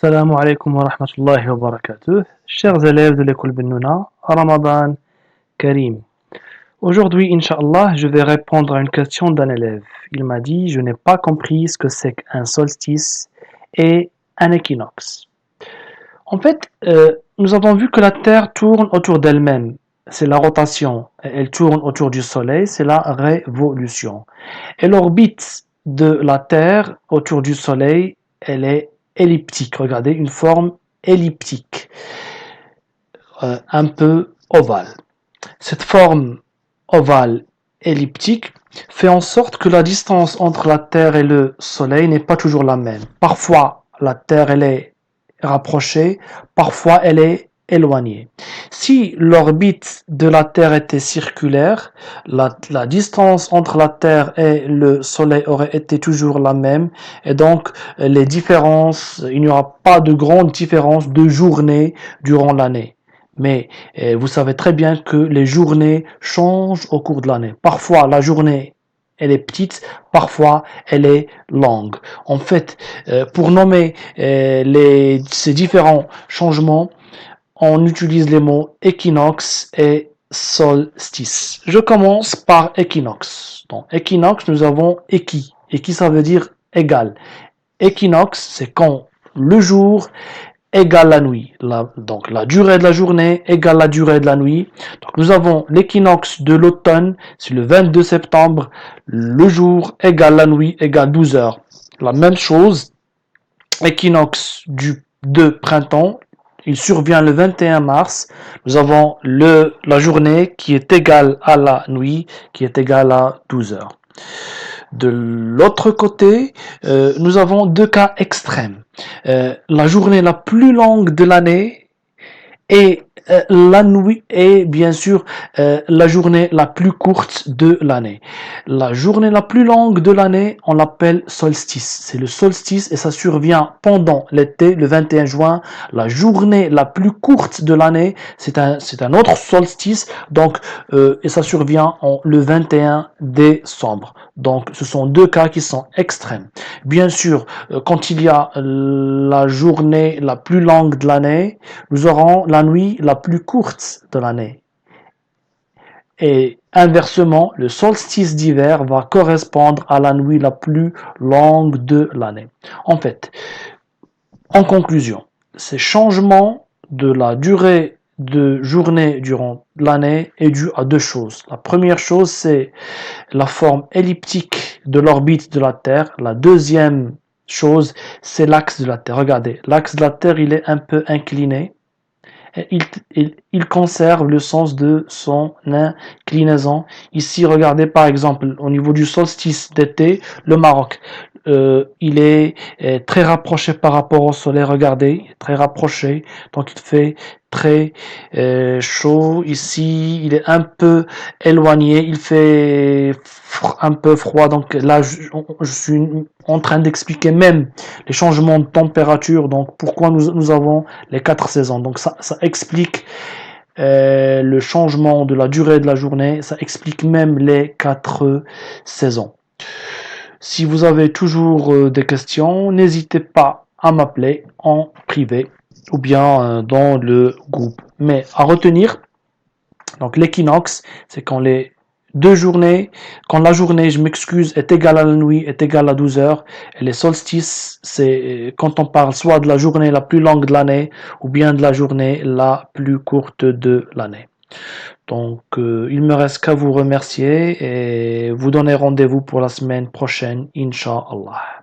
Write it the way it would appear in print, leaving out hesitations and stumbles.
Salam alaikum wa rahmatullahi wa barakatuh. Chers élèves de l'école Bennouna, Ramadan Karim. Aujourd'hui, Inch'Allah, je vais répondre à une question d'un élève. Il m'a dit, je n'ai pas compris ce que c'est qu'un solstice et un équinoxe. En fait, nous avons vu que la Terre tourne autour d'elle-même. C'est la rotation. Elle tourne autour du Soleil, c'est la révolution. Et l'orbite de la Terre autour du Soleil, elle est elliptique. Regardez, une forme elliptique, un peu ovale. Cette forme ovale elliptique fait en sorte que la distance entre la Terre et le Soleil n'est pas toujours la même. Parfois, la Terre elle est rapprochée, parfois elle est éloignée. Si l'orbite de la Terre était circulaire, la distance entre la Terre et le Soleil aurait été toujours la même, et donc les différences, il n'y aura pas de grande différence de journée durant l'année. Mais vous savez très bien que les journées changent au cours de l'année. Parfois, la journée, elle est petite, parfois, elle est longue. En fait, pour nommer ces différents changements, on utilise les mots équinoxe et solstice. Je commence par équinoxe. Dans équinoxe, nous avons équi. Équi, ça veut dire égal. Équinoxe, c'est quand le jour égale la nuit. Donc la durée de la journée égale la durée de la nuit. Donc nous avons l'équinoxe de l'automne, c'est le 22 septembre. Le jour égale la nuit égale 12 heures. La même chose, équinoxe de printemps, il survient le 21 mars. Nous avons la journée qui est égale à la nuit, qui est égale à 12 heures. De l'autre côté, nous avons deux cas extrêmes. La journée la plus longue de l'année et la nuit est bien sûr la journée la plus courte de l'année. La journée la plus longue de l'année, on l'appelle solstice. C'est le solstice et ça survient pendant l'été, le 21 juin. La journée la plus courte de l'année, c'est un autre solstice, donc et ça survient le 21 décembre. Donc ce sont deux cas qui sont extrêmes. Bien sûr, quand il y a la journée la plus longue de l'année, nous aurons la nuit la plus courte de l'année. Et inversement, le solstice d'hiver va correspondre à la nuit la plus longue de l'année. En fait, en conclusion, ces changements de la durée de journée durant l'année est dû à deux choses. La première chose, c'est la forme elliptique de l'orbite de la Terre. La deuxième chose, c'est l'axe de la Terre. Regardez, l'axe de la Terre, il est un peu incliné. Il conserve le sens de son inclinaison. Ici, regardez par exemple, au niveau du solstice d'été, le Maroc. Il est très rapproché par rapport au soleil, regardez, très rapproché, donc il fait très chaud. Ici, il est un peu éloigné, il fait un peu froid, donc là, je suis en train d'expliquer même les changements de température, donc pourquoi nous avons les 4 saisons. Donc ça explique le changement de la durée de la journée, ça explique même les 4 saisons. Si vous avez toujours des questions, n'hésitez pas à m'appeler en privé ou bien dans le groupe. Mais à retenir, donc l'équinoxe, c'est quand la journée, je m'excuse, est égale à la nuit, est égale à 12 heures. Et les solstices, c'est quand on parle soit de la journée la plus longue de l'année ou bien de la journée la plus courte de l'année. Donc, il me reste qu'à vous remercier et vous donner rendez-vous pour la semaine prochaine, Inch'Allah.